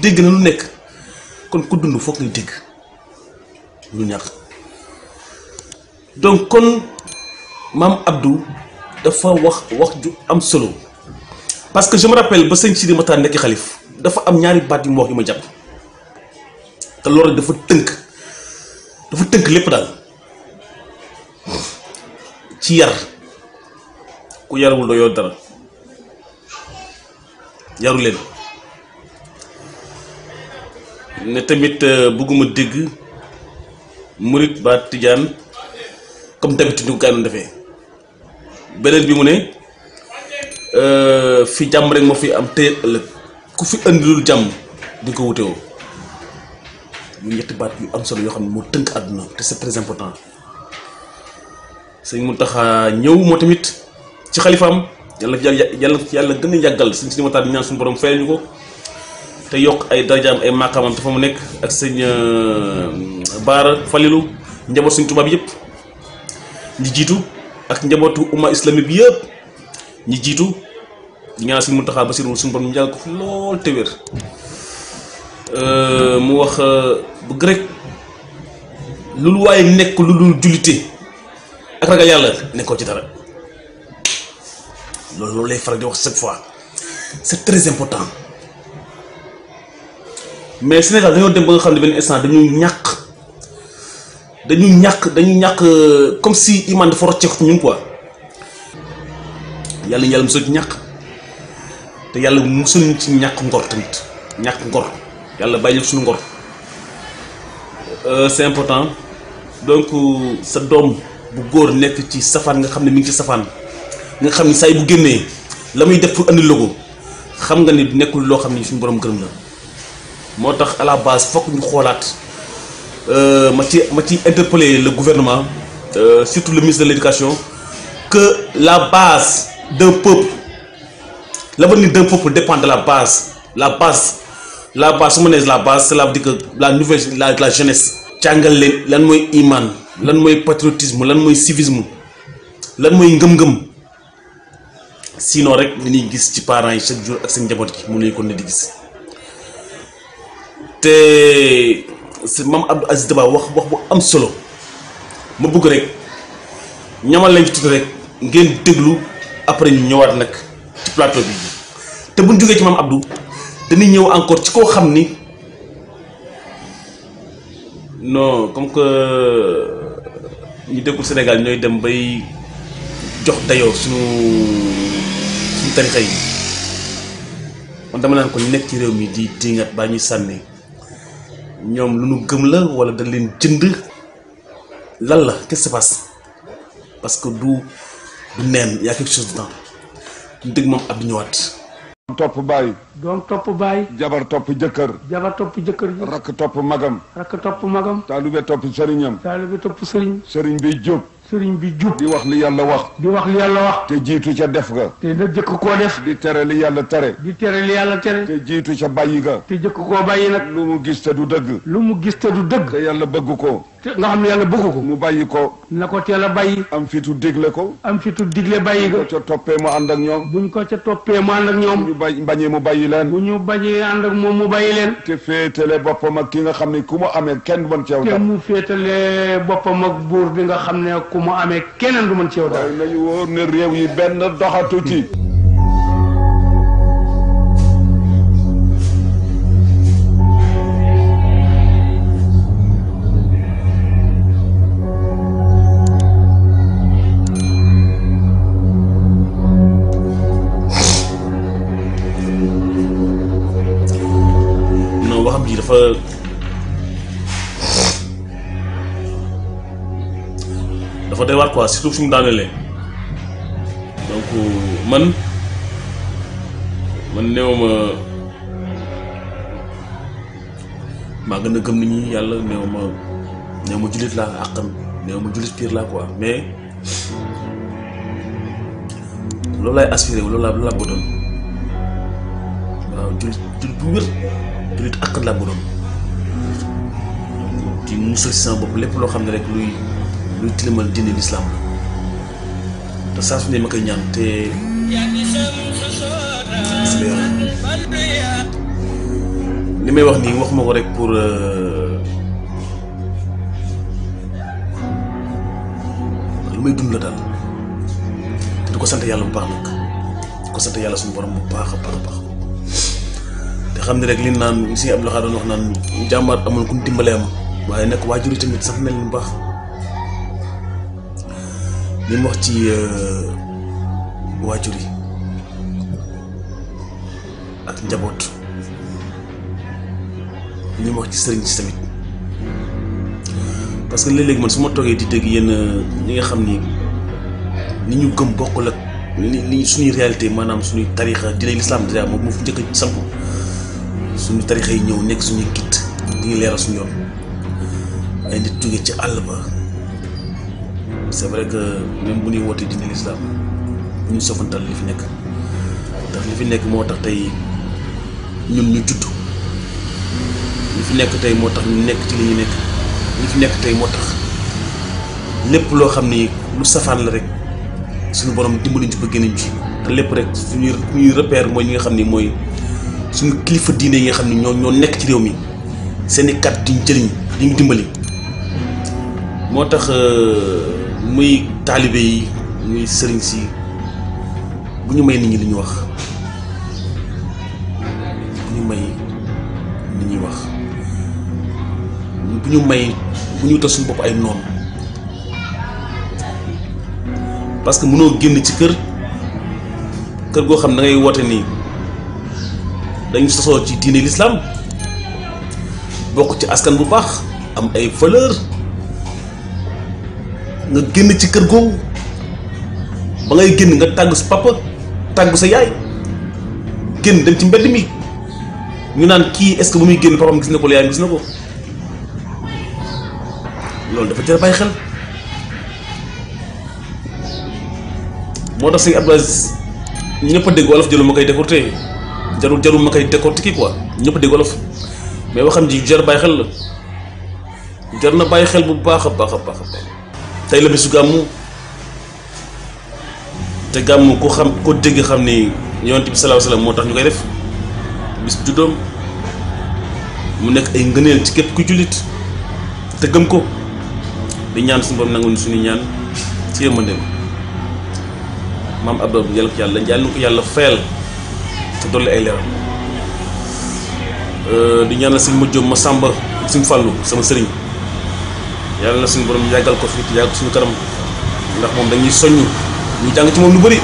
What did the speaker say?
dégg na lu nekk kon ku dund foog ngay dégg lu ñàkk donc kon maam Abdou dafa wax ju am solo parce que je me rappelle ba sëñ Sidi Matar nekk xalif dafa am ñaari baat yu mu wax yu ma jàpp te loolu dafa tënk lépp daal ci yar ku yarul doo yor dara yaru leen ne tamit bëgguma dégg murit ba tijaan comme d'habitude ñu ko gaañoon defee beneen bi mu ne fi jàmm rek moo fi am tey ëllëg ku fi andi lu jàmm di nga ko wutewoo ñu ñetti baat yu am solo yoo xam ne moo tënk àdduna te c'est très important sëñ Mountakha ñëw moo tamit ci xalifaam yàlla gën a yàggal sëñ Sidi Matar di ñaan suñu borom fayal ñu ko te yokk ay darajaam ay maqaamam te fa mu nekk ak sëñ Baara Falilu njaboot suñ tubaab yëpp ñi jiitu ak njabootu umma islamique bi yëpp ñi jiitu di ñaan sëñ Mountakha Bassirou suñu borom ñu jàll ko fi lool te wér mu wax bëgg rek lu waaye nekk lu dul jullite ak ragal yàlla nekkoo ci dara loolu lay faral di wax chaque fois c'est très important mais Sénégal dañoo dem ba nga xam ne benn instant dañu ñàkk comme si iman dafa rocceeku ci ñun quoi yàlla musal ci ñàkk te yàlla musul ci ñàkk ngor tamit ñàkk ngor yàlla bàyyi suñu ngor c'est important donc sa doom bu góor nekk ci safaan nga xam ne mi ngi ci safaan nga xam ne saa yi bu génnee la muy def pour andi logo xam nga ni nekkul loo xam ne suñu borom gërëm la moo tax à la base fokk ñu xoolaat ma ci interpeller le gouvernement surtout le ministre de l'éducation que la base d'un peuple l'avenir d'un peuple dépend de la base su ma nee la base cela veut dire que la jeunesse jàngal leen lan mooy iman lan mooy patriotisme lan mooy civisme lan mooy ngëm-ngëm sinon rek li ñuy gis ci parents yi chaque jour ak seen njaboot gi mu nañu ko ne di gis te Mame Abdou Aziz Dabakh wax bu am solo ma bëgg rek ñamal lañ ci tuuti rek ngeen déglu après ñu ñëwaat nag ci plateau bi te buñ jógee ci Mame Abdou dañuy ñëw encore ci koo xam ni non comme que ñu dëkkul Sénégal ñooy dem bay jox dayoo suñu tarixa yi man dama naan ko ñu nekk ci réew mi di dingat baa ñuy sànni ñoom lu nu gëm la wala dañ leen jënd lan la qu'est-ce qui se passe parce que du neen y a quelque chose dedans ñu dégg Mame Abdou ñëwaat. topp baay. doom topp baay. jabar topp jëkkër. jabar topp jëkkër ji. rakk topp magam. rakk topp magam. taalibe topp sëriñam. taalibe topp sëriñ. sëriñ bi jóg. sëriñ bi jub. di wax li yàlla wax. di wax li yàlla wax. te jiitu ca def ga. te na jëkk koo def. di tere li yàlla tere. di tere li yàlla tere. te jiitu ca bàyyi ga. te jëkk koo bàyyi nag. lu mu gis te du dëgg. lu mu gis te du dëgg. te yàlla bëgg ko. te nga xam ne yàlla bëgg ko. mu bàyyi ko. na ko teel a bàyyi. am fitu digle ko. am fitu digle bàyyi ga. bu ca toppee mu ànd ak ñoom. buñ ko ca toppee mu ànd ak ñoom. ñu bañee mu bàyyi leen. bu ñu bañee ànd ak moom mu bàyyi leen. te féetale boppam ak ki nga xam ne ku mu amee kenn du mën ci yow dara. te mu féetale boppam ak buur bi nga xam ne ku mu amee keneen du mën ci yow dara. waaye nañu wóor ne réew yi benn doxatu ci. waxam ji dafa doy waar quoi surtout fi mu daanelee donc man néew maa gën a gëm nit ñi yàlla néew ma jullit laa àqan néew ma jullit pire laa quoi mais loolu laay aspiré loolu laa bëgg doon waaw jullit bu wér jullit àqan laa bëgg doon di musal si sama bopp lépp loo xam ne rek luy tilimal diine l'islam la te saa su ne ma koy ñaan te li may wax nii waxuma ko rek pour lu may dund la daal te di ko sant yàlla bu baax nag di ko sant yàlla suñu borom bu baax a baax a baax te xam ne rek li naan si Abdou Lahad doon wax naan jàmbaar amul ku dimbalee am waaye nag waajur yi tamit sant nañ leen bu baax li mu wax ci waajur yi ak njaboot li mu wax ci sëriñ si tamit parce que léeg-léeg man su ma toogee di dégg yenn ñi nga xam ni ñu gëm bokkul ak li suñuy réalité maanaam suñuy tarixa diine lislaam dèjà moom moo fu njëkk a samp suñu tarixa yi ñëw nekk suñuy gitt di ñu leeral suñu yoon ay nit jóge ci àll ba c'est vrai que même bu ñuy wootee diine lislaam bu ñu sofantal li fi nekk ndax li fi nekk moo tax tey ñun ñu judd li fi nekk tey moo tax ñu nekk ci li ñu nekk li fi nekk tey moo tax lépp loo xam ni lu safaan la rek suñu borom dimbali ñu ci ba génn ci te lépp rek suñuy repère mooy ñi nga xam ni mooy suñu kilifa diine yi nga xam ni ñoo nekk ci réew mi seen i kàddu di ñu jëriñ di ñu dimbali moo tax muy taalibe yi muy sëriñ si bu ñu may nit ñi li ñu wax bu ñu may li ñuy wax bu ñu tas suñu bopp ay noonu parce que mënoo génn ci kër goo xam da ngay woote nii dañu sosoo ci diine l'islam bokk ci askan bu baax am ay valeur nga génn ci kër googu ba ngay génn nga tàggu sa papa tàggu sa yaay génn dem ci mbedd mi ñu naan kii est-ce que bu muy génn papam gis na ko la yaayam gis na ko loolu dafa jar bàyyi xel moo tax sëñ Abdou Aziz ñëpp a dégg wolof jëlu ma koy décorté jarul ma koy décortiquer quoi ñëpp a dégg wolof mais waxam ji jar bàyyi xel la jar na bàyyi xel bu baax a baax a baax a baax tey la bisu gàmmu te gàmmu ko dégg xam ni yonent bi sallallahu alayhi wasallam moo tax ñu koy def bis juddoom mu nekk ay ngëneel ci képp ku jullit te gëm ko di ñaan suñu borom nangu suñu ñaan ci yërmandeem maam Abdou yàlla ko yàlla na ko yàlla fayal te dolli ay leeram di ñaanal suñu mujjoom ma sàmba suñu fàllu sama sëriñ yàlla na suñu borom yàggal ko fi te yàggal suñu kanam ndax moom dañuy soññ ñu jàng ci moom lu bari